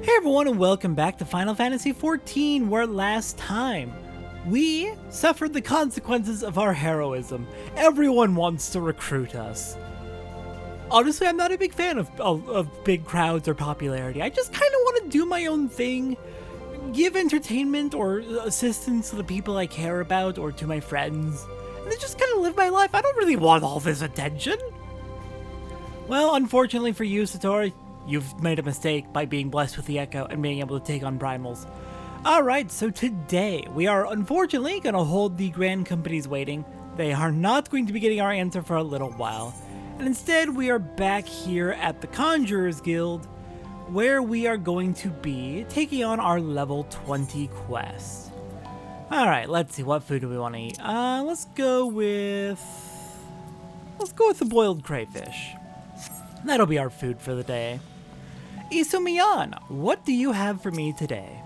Hey everyone, and welcome back to Final Fantasy XIV, where last time we suffered the consequences of our heroism. Everyone wants to recruit us. Honestly, I'm not a big fan of big crowds or popularity. I just kind of want to do my own thing, give entertainment or assistance to the people I care about or to my friends, and then just kind of live my life. I don't really want all this attention. Well, unfortunately for you, Satori, you've made a mistake by being blessed with the Echo and being able to take on primals. Alright, so today we are unfortunately going to hold the Grand Companies waiting. They are not going to be getting our answer for a little while. And instead we are back here at the Conjurers Guild, where we are going to be taking on our level 20 quest. Alright, let's see, what food do we want to eat? Let's go with the boiled crayfish. That'll be our food for the day. Isumiyan, what do you have for me today?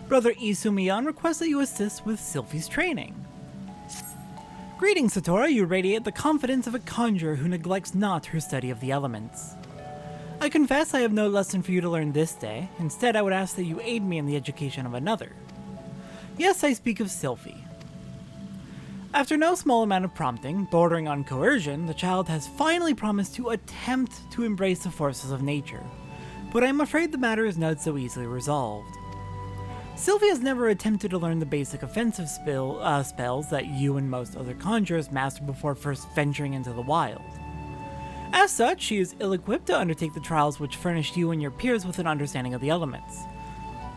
Brother Isumiyan requests that you assist with Sylphie's training. Greetings, Satora. You radiate the confidence of a conjurer who neglects not her study of the elements. I confess I have no lesson for you to learn this day. Instead, I would ask that you aid me in the education of another. Yes, I speak of Sylphie. After no small amount of prompting, bordering on coercion, the child has finally promised to attempt to embrace the forces of nature. But I'm afraid the matter is not so easily resolved. Sylphie has never attempted to learn the basic offensive spells that you and most other conjurers master before first venturing into the wild. As such, she is ill-equipped to undertake the trials which furnished you and your peers with an understanding of the elements.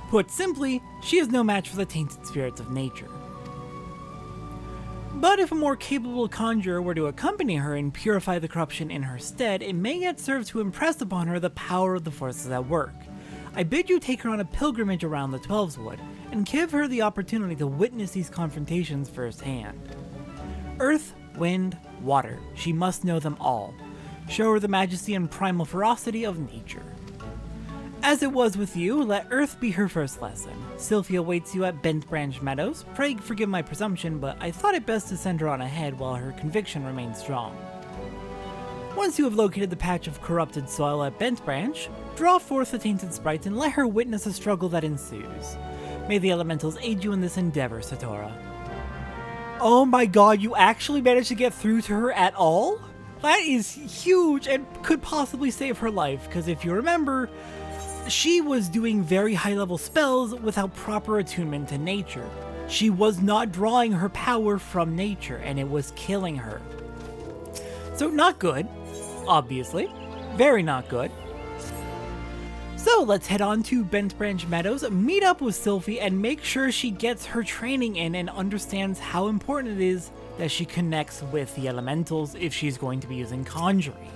Put simply, she is no match for the tainted spirits of nature. But if a more capable conjurer were to accompany her and purify the corruption in her stead, it may yet serve to impress upon her the power of the forces at work. I bid you take her on a pilgrimage around the Twelveswood, and give her the opportunity to witness these confrontations firsthand. Earth, wind, water, she must know them all. Show her the majesty and primal ferocity of nature. As it was with you, let Earth be her first lesson. Sylphie awaits you at Bent Branch Meadows. Pray forgive my presumption, but I thought it best to send her on ahead while her conviction remains strong. Once you have located the patch of corrupted soil at Bent Branch, draw forth the tainted sprite and let her witness a struggle that ensues. May the elementals aid you in this endeavor, Satora. Oh my god, you actually managed to get through to her at all? That is huge and could possibly save her life, because if you remember, she was doing very high-level spells without proper attunement to nature. She was not drawing her power from nature, and it was killing her. So not good, obviously. Very not good. So let's head on to Bent Branch Meadows, meet up with Sylphie, and make sure she gets her training in and understands how important it is that she connects with the elementals if she's going to be using conjuring.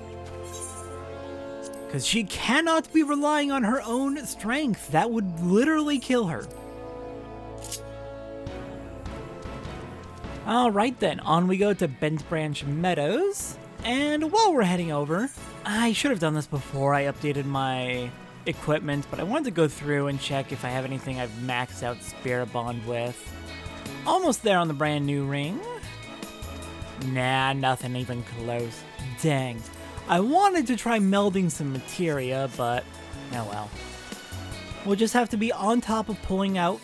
Because she cannot be relying on her own strength. That would literally kill her. Alright then, on we go to Bent Branch Meadows. And while we're heading over, I should have done this before I updated my equipment, but I wanted to go through and check if I have anything I've maxed out Spirit Bond with. Almost there on the brand new ring. Nah, nothing even close. Dang. I wanted to try melding some materia, but oh well. We'll just have to be on top of pulling out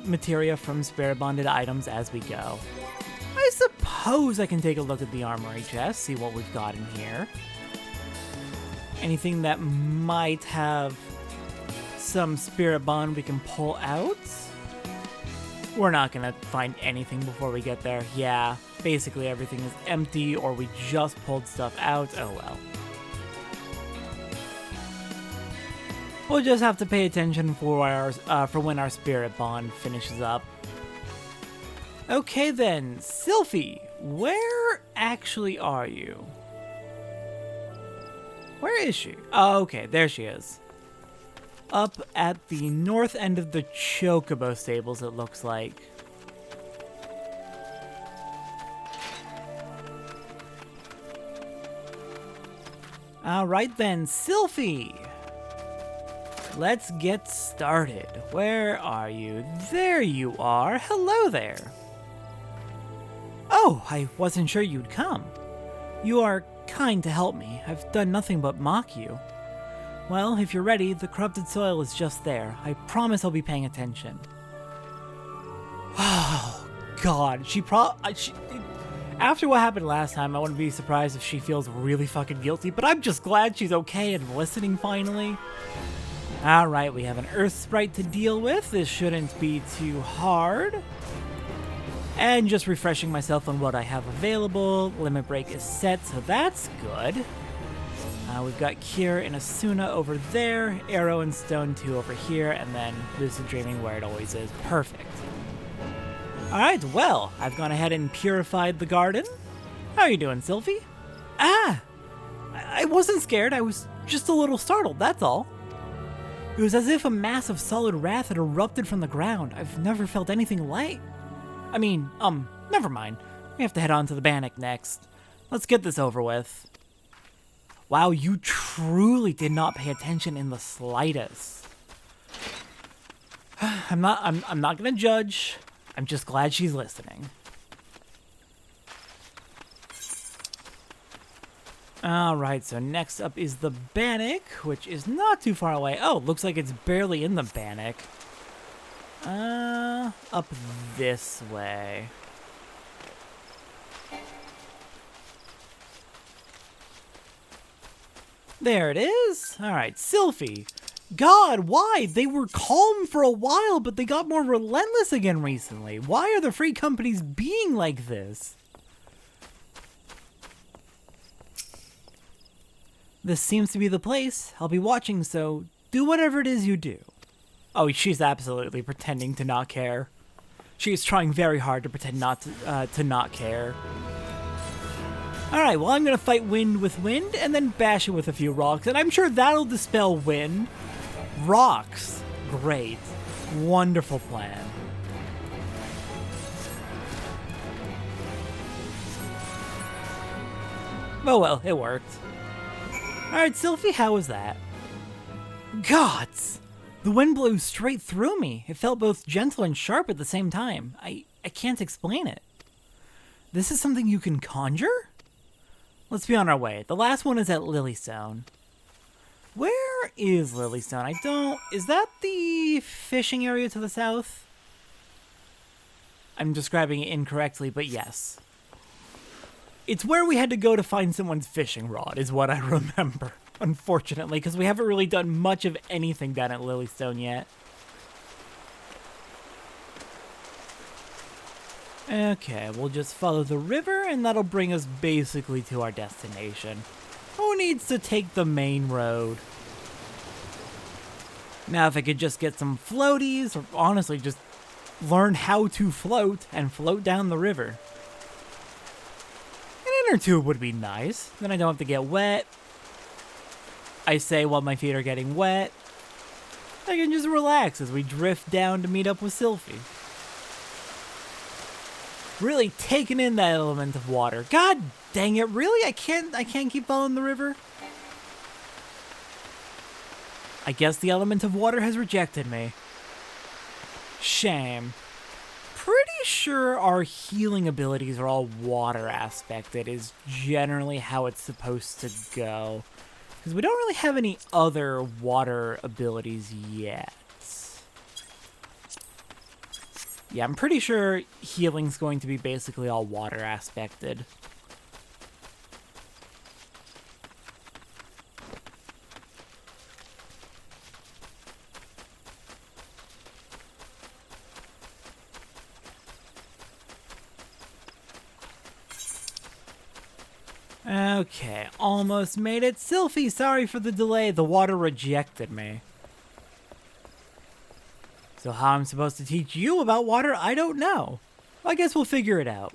materia from spirit bonded items as we go. I suppose I can take a look at the armory chest, see what we've got in here. Anything that might have some spirit bond we can pull out. We're not gonna find anything before we get there. Yeah, basically everything is empty or we just pulled stuff out. Oh well. We'll just have to pay attention for when our spirit bond finishes up. Okay then, Sylphie, where actually are you? Where is she? Oh, okay, there she is. Up at the north end of the Chocobo stables, it looks like. Alright then, Sylphie! Let's get started. Where are you? There you are. Hello there. Oh, I wasn't sure you'd come. You are kind to help me. I've done nothing but mock you. Well, if you're ready, the corrupted soil is just there. I promise I'll be paying attention. Oh, God. After what happened last time, I wouldn't be surprised if she feels really fucking guilty, but I'm just glad she's okay and listening finally. Alright, we have an earth sprite to deal with. This shouldn't be too hard. And just refreshing myself on what I have available. Limit break is set, so that's good. We've got Cure and Asuna over there, Arrow and Stone 2 over here, and then Lucid Dreaming where it always is. Perfect. Alright, well, I've gone ahead and purified the garden. How are you doing, Sylphie? I wasn't scared, I was just a little startled, that's all. It was as if a mass of solid wrath had erupted from the ground. I've never felt anything like... never mind. We have to head on to the Bannock next. Let's get this over with. Wow, you truly did not pay attention in the slightest. I'm not gonna judge. I'm just glad she's listening. Alright, so next up is the Bannock, which is not too far away. Oh, looks like it's barely in the Bannock. Up this way. There it is. Alright, Sylphie. God, why? They were calm for a while, but they got more relentless again recently. Why are the free companies being like this? This seems to be the place. I'll be watching, so do whatever it is you do. Oh, she's absolutely pretending to not care. She's trying very hard to pretend not to not care. Alright, well, I'm gonna fight wind with wind and then bash it with a few rocks, and I'm sure that'll dispel wind. Rocks. Great. Wonderful plan. Oh well, it worked. Alright, Sylphie, how was that? Gods! The wind blew straight through me. It felt both gentle and sharp at the same time. I can't explain it. This is something you can conjure? Let's be on our way. The last one is at Lilystone. Where is Lilystone? Is that the fishing area to the south? I'm describing it incorrectly, but yes. It's where we had to go to find someone's fishing rod, is what I remember. Unfortunately, because we haven't really done much of anything down at Lilystone yet. Okay, we'll just follow the river, and that'll bring us basically to our destination. Who needs to take the main road? Now, if I could just get some floaties, or honestly, just learn how to float and float down the river. An inner tube would be nice. Then I don't have to get wet. I say while my feet are getting wet. I can just relax as we drift down to meet up with Sylphie. Really taking in that element of water. God dang it, really? I can't keep following the river? I guess the element of water has rejected me. Shame. Pretty sure our healing abilities are all water aspected is generally how it's supposed to go. Because we don't really have any other water abilities yet. Yeah, I'm pretty sure healing's going to be basically all water aspected. Okay, almost made it. Sylphie, sorry for the delay. The water rejected me. So how I'm supposed to teach you about water, I don't know. I guess we'll figure it out.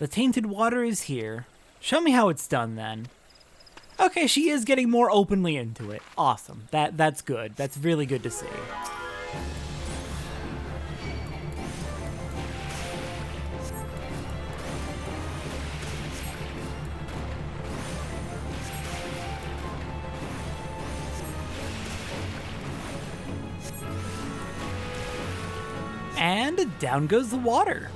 The tainted water is here. Show me how it's done then. Okay, she is getting more openly into it. Awesome. That's good. That's really good to see. And down goes the water.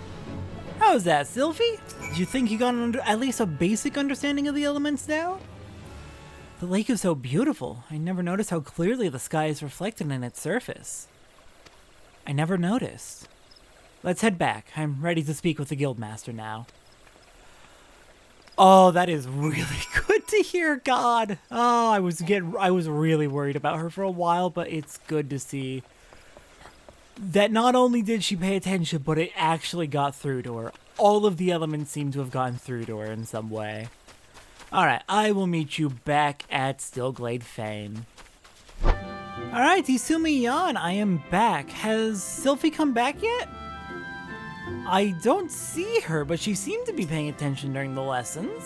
How's that, Sylphie? Do you think you got at least a basic understanding of the elements now? The lake is so beautiful. I never noticed how clearly the sky is reflected in its surface. I never noticed. Let's head back. I'm ready to speak with the Guildmaster now. Oh, that is really good to hear, God. Oh, I was really worried about her for a while, but it's good to see that not only did she pay attention, but it actually got through to her. All of the elements seem to have gone through to her in some way. Alright, I will meet you back at Stillglade Fane. Alright, Isumi Yan, I am back. Has Sylphie come back yet? I don't see her, but she seemed to be paying attention during the lessons.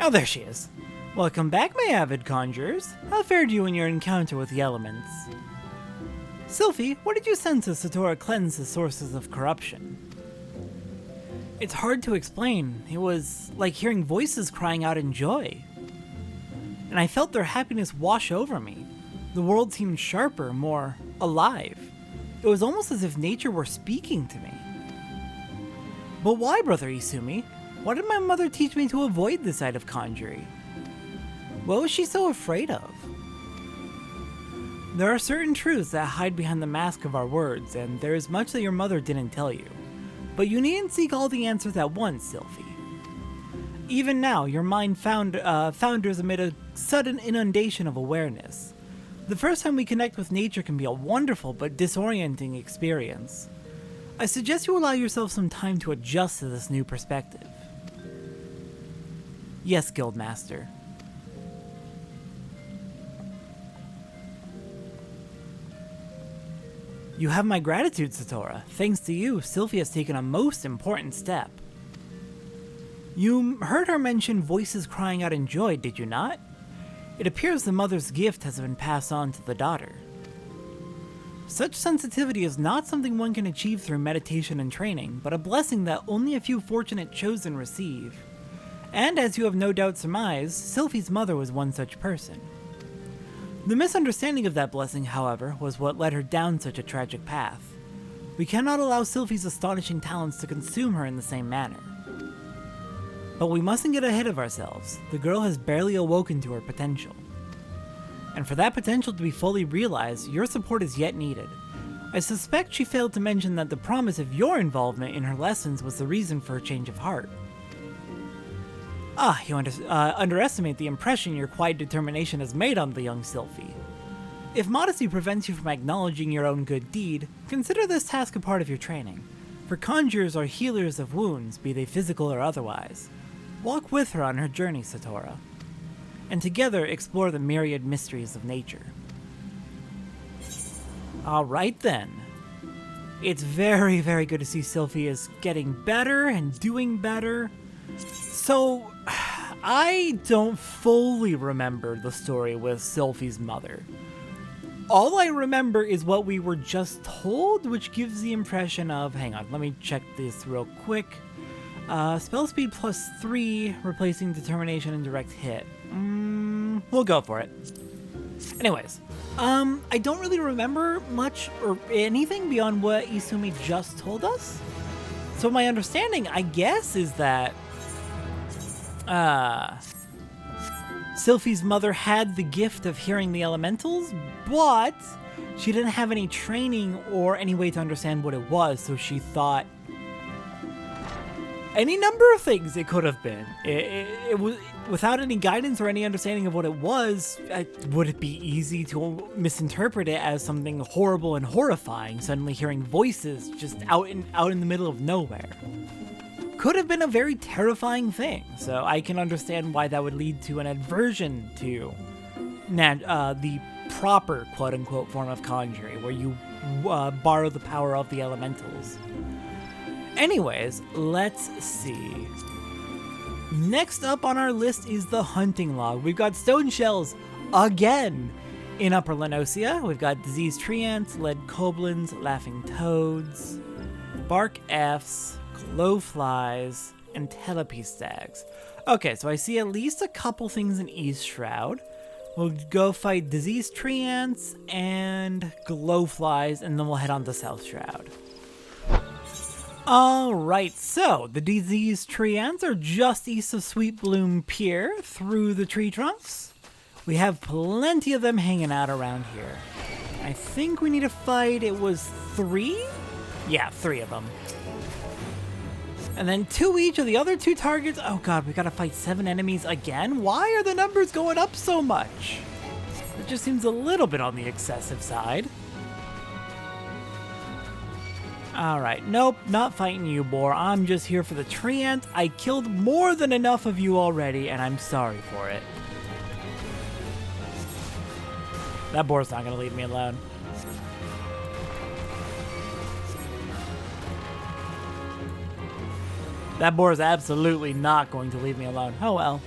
Oh, there she is. Welcome back, my avid conjurers. How fared you in your encounter with the elements? Sylphie, what did you sense as Satora cleansed the sources of corruption? It's hard to explain. It was like hearing voices crying out in joy. And I felt their happiness wash over me. The world seemed sharper, more alive. It was almost as if nature were speaking to me. But why, Brother Isumi? Why did my mother teach me to avoid the sight of conjury? What was she so afraid of? There are certain truths that hide behind the mask of our words, and there is much that your mother didn't tell you. But you needn't seek all the answers at once, Sylphie. Even now, your mind founders amid a sudden inundation of awareness. The first time we connect with nature can be a wonderful but disorienting experience. I suggest you allow yourself some time to adjust to this new perspective. Yes, Guildmaster. You have my gratitude, Satora. Thanks to you, Sylphie has taken a most important step. You heard her mention voices crying out in joy, did you not? It appears the mother's gift has been passed on to the daughter. Such sensitivity is not something one can achieve through meditation and training, but a blessing that only a few fortunate chosen receive. And as you have no doubt surmised, Sylphie's mother was one such person. The misunderstanding of that blessing, however, was what led her down such a tragic path. We cannot allow Sylphie's astonishing talents to consume her in the same manner. But we mustn't get ahead of ourselves. The girl has barely awoken to her potential. And for that potential to be fully realized, your support is yet needed. I suspect she failed to mention that the promise of your involvement in her lessons was the reason for her change of heart. You underestimate the impression your quiet determination has made on the young Sylphie. If modesty prevents you from acknowledging your own good deed, consider this task a part of your training. For conjurers are healers of wounds, be they physical or otherwise. Walk with her on her journey, Satora, and together explore the myriad mysteries of nature. Alright then. It's very, very good to see Sylphie is getting better and doing better. So, I don't fully remember the story with Sylphie's mother. All I remember is what we were just told, which gives the impression of, hang on, let me check this real quick. Spell speed plus 3, replacing determination and direct hit. We'll go for it. Anyways, I don't really remember much or anything beyond what Isumi just told us. So my understanding, I guess, is that Sylphie's mother had the gift of hearing the elementals, but she didn't have any training or any way to understand what it was, so she thought any number of things it could have been. It was without any guidance or any understanding of what it was. Would it be easy to misinterpret it as something horrible and horrifying? Suddenly hearing voices just out in the middle of nowhere could have been a very terrifying thing. So I can understand why that would lead to an aversion to the proper quote-unquote form of conjuring, where you borrow the power of the elementals. Anyways, let's see. Next up on our list is the Hunting Log. We've got stone shells again in Upper Lenosia. We've got diseased tree ants, lead koblins, laughing toads, bark Fs, glowflies, and telepy stags. Okay, so I see at least a couple things in East Shroud. We'll go fight diseased tree ants and glowflies, and then we'll head on to South Shroud. Alright, so the diseased tree ants are just east of Sweet Bloom Pier through the tree trunks. We have plenty of them hanging out around here. I think we need to fight, it was 3? Yeah, 3 of them. And then 2 each of the other 2 targets. Oh god, we gotta fight 7 enemies again? Why are the numbers going up so much? It just seems a little bit on the excessive side. Alright, nope, not fighting you, boar. I'm just here for the tree ant. I killed more than enough of you already, and I'm sorry for it. That boar's not gonna leave me alone. That boar is absolutely not going to leave me alone. Oh well.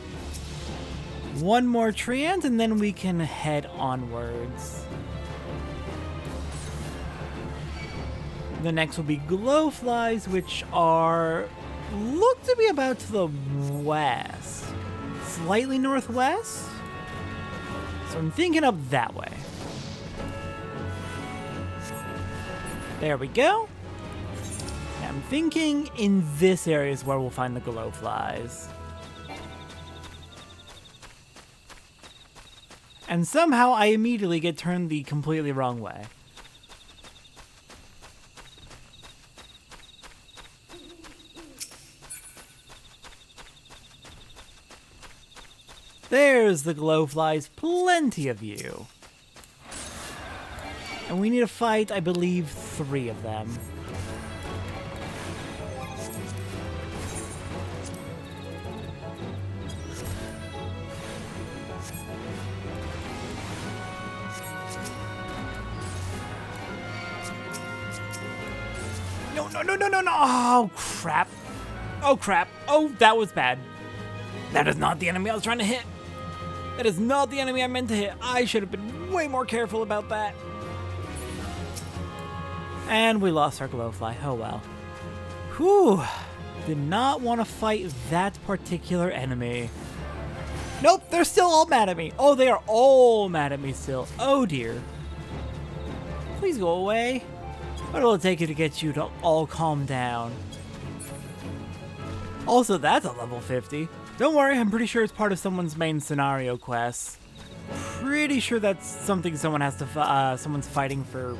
One more tree ant, and then we can head onwards. The next will be glowflies, which are look to be about to the west, slightly northwest. So I'm thinking up that way. There we go. I'm thinking in this area is where we'll find the glowflies. And somehow I immediately get turned the completely wrong way. There's the glowflies, plenty of you. And we need to fight, I believe, 3 of them. No. Oh, crap. Oh, crap. Oh, that was bad. That is not the enemy I was trying to hit. That is not the enemy I meant to hit. I should have been way more careful about that. And we lost our glowfly. Oh, well. Whew. Did not want to fight that particular enemy. Nope, they're still all mad at me. Oh, they are all mad at me still. Oh, dear. Please go away. What will it take you to get you to all calm down? Also, that's a level 50. Don't worry, I'm pretty sure it's part of someone's main scenario quest. Pretty sure that's something someone has to, someone's fighting for.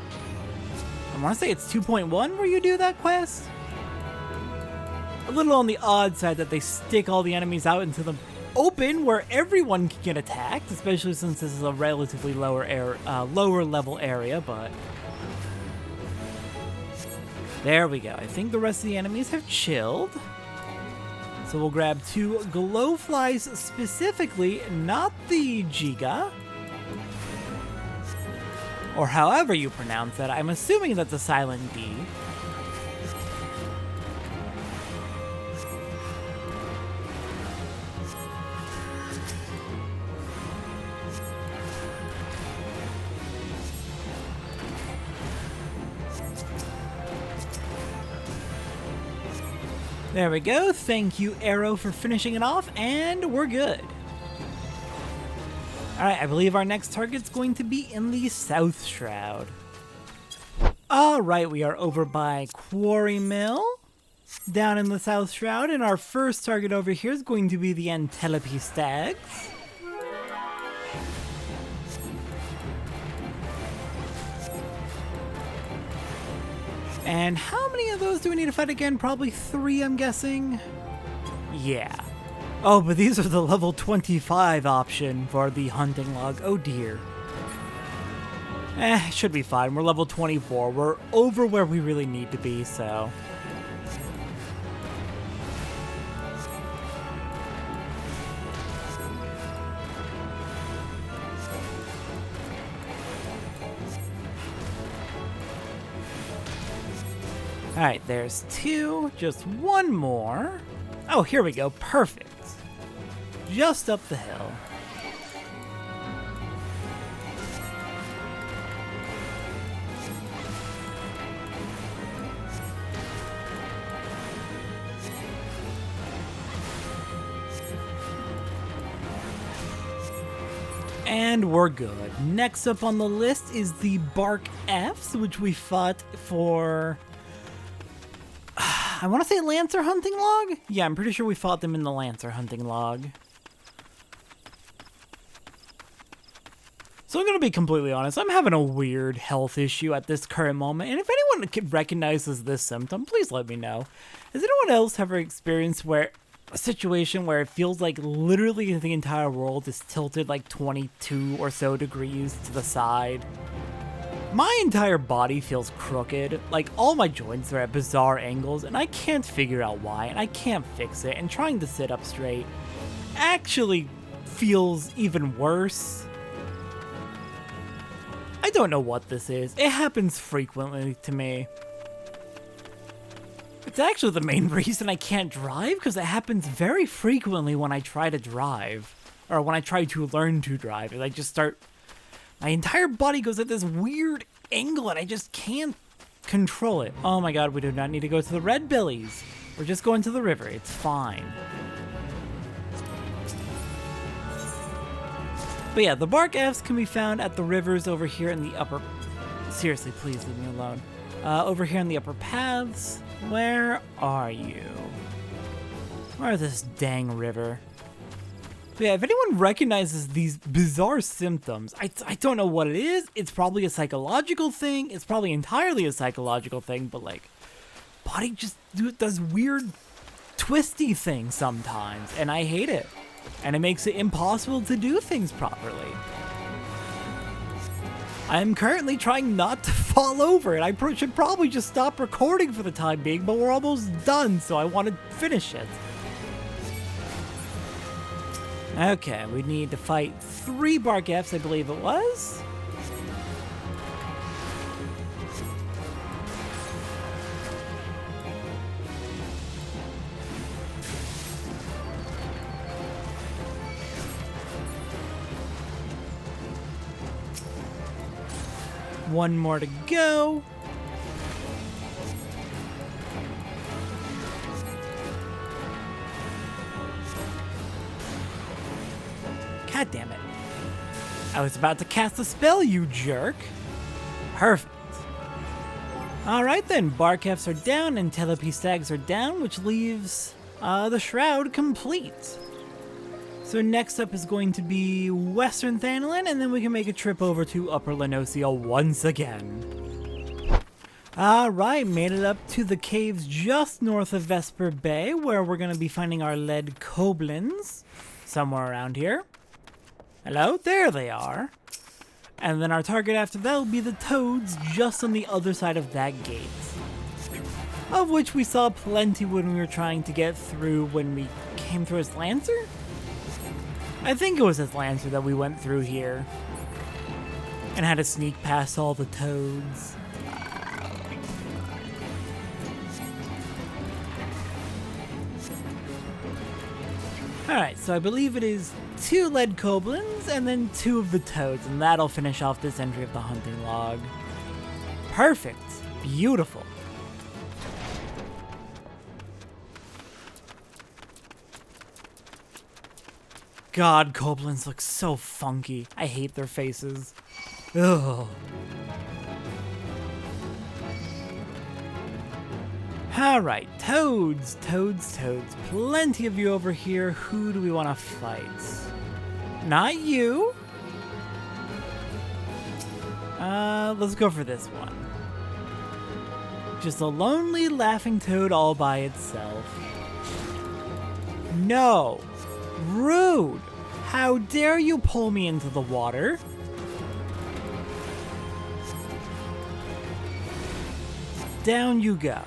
I want to say it's 2.1 where you do that quest. A little on the odd side that they stick all the enemies out into the open where everyone can get attacked, especially since this is a relatively lower level area, but. There we go. I think the rest of the enemies have chilled. So we'll grab 2 glowflies specifically, not the Giga. Or however you pronounce that. I'm assuming that's a silent D. There we go. Thank you, Arrow, for finishing it off, and we're good. Alright, I believe our next target's going to be in the South Shroud. Alright, we are over by Quarry Mill, down in the South Shroud, and our first target over here is going to be the Antelope Stags. And how many of those do we need to fight again? Probably 3, I'm guessing? Yeah. Oh, but these are the level 25 option for the hunting log. Oh dear. Should be fine. We're level 24. We're over where we really need to be, so. Alright, there's 2, just 1 more. Oh, here we go, perfect. Just up the hill. And we're good. Next up on the list is the Bark Fs, which we fought for I want to say Lancer Hunting Log? Yeah, I'm pretty sure we fought them in the Lancer Hunting Log. So I'm going to be completely honest, I'm having a weird health issue at this current moment, and if anyone recognizes this symptom, please let me know. Has anyone else ever experienced a situation where it feels like literally the entire world is tilted like 22 or so degrees to the side? My entire body feels crooked, like all my joints are at bizarre angles, and I can't figure out why, and I can't fix it, and trying to sit up straight actually feels even worse. I don't know what this is. It happens frequently to me. It's actually the main reason I can't drive, because it happens very frequently when I try to drive. Or when I try to learn to drive. And I just start... My entire body goes at this weird angle and I just can't control it. Oh my god, we do not need to go to the Red Billies. We're just going to the river. It's fine. But yeah, the bark Fs can be found at the rivers over here in the upper... Seriously, please leave me alone. Over here in the upper paths. Where are you? Where is this dang river? But yeah, if anyone recognizes these bizarre symptoms, I don't know what it is. It's probably a psychological thing. It's probably entirely a psychological thing, but like, body just does weird, twisty things sometimes, and I hate it. And it makes it impossible to do things properly. I am currently trying not to fall over, and I should probably just stop recording for the time being, but we're almost done, so I want to finish it. Okay, we need to fight 3 bark Fs, I believe it was. One more to go. God damn it. I was about to cast a spell, you jerk. Perfect. Alright then, bark Fs are down and Telepy stags are down, which leaves the shroud complete. So next up is going to be Western Thanalan, and then we can make a trip over to Upper Lenosia once again. Alright, made it up to the caves just north of Vesper Bay, where we're going to be finding our lead koblins, somewhere around here. Hello? There they are. And then our target after that will be the toads just on the other side of that gate. Of which we saw plenty when we were trying to get through when we came through as Lancer? I think it was as Lancer that we went through here. And had to sneak past all the toads. Alright, so I believe it is 2 lead koblins and then 2 of the toads, and that'll finish off this entry of the hunting log. Perfect. Beautiful. God, koblins look so funky. I hate their faces. Ugh. Alright, toads. Plenty of you over here. Who do we want to fight? Not you. Let's go for this one. Just a lonely laughing toad all by itself. No. Rude! How dare you pull me into the water? Down you go.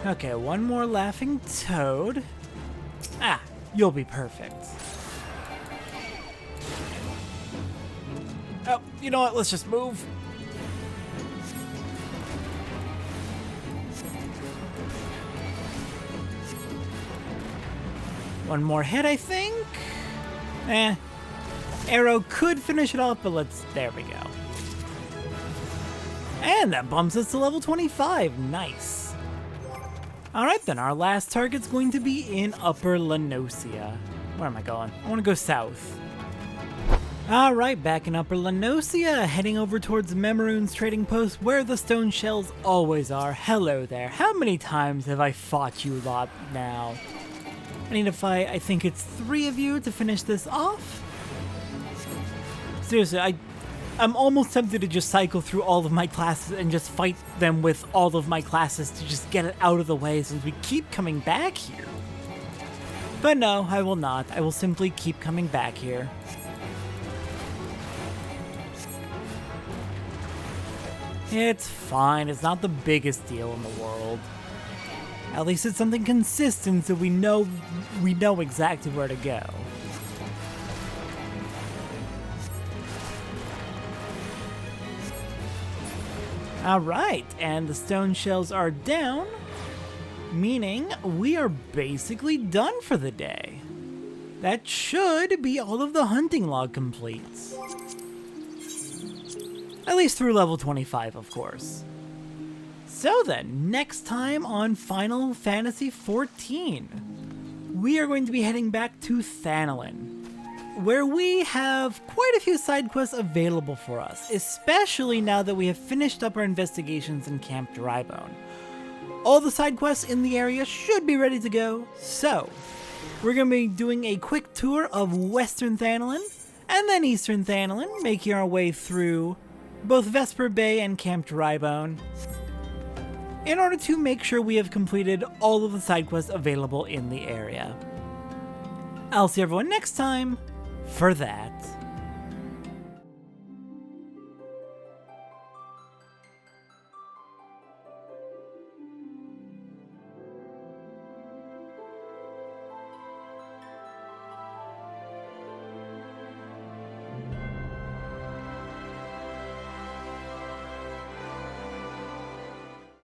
Okay, one more laughing toad. Ah, you'll be perfect. Oh, you know what? Let's just move. One more hit, I think. Arrow could finish it off, but there we go. And that bumps us to level 25. Nice. Alright then, our last target's going to be in Upper Lenosia. Where am I going? I want to go south. Alright, back in Upper Lenosia, heading over towards Memorune's trading post where the stone shells always are. Hello there. How many times have I fought you lot now? I need to fight, I think it's 3 of you to finish this off. Seriously, I'm almost tempted to just cycle through all of my classes and just fight them with all of my classes to just get it out of the way since we keep coming back here. But no, I will not. I will simply keep coming back here. It's fine, it's not the biggest deal in the world. At least it's something consistent so we know exactly where to go. Alright, and the stone shells are down, meaning we are basically done for the day. That should be all of the hunting log completes. At least through level 25, of course. So then, next time on Final Fantasy XIV, we are going to be heading back to Thanalan, where we have quite a few side quests available for us, especially now that we have finished up our investigations in Camp Drybone. All the side quests in the area should be ready to go, so we're going to be doing a quick tour of Western Thanalan, and then Eastern Thanalan, making our way through both Vesper Bay and Camp Drybone, in order to make sure we have completed all of the side quests available in the area. I'll see everyone next time for that.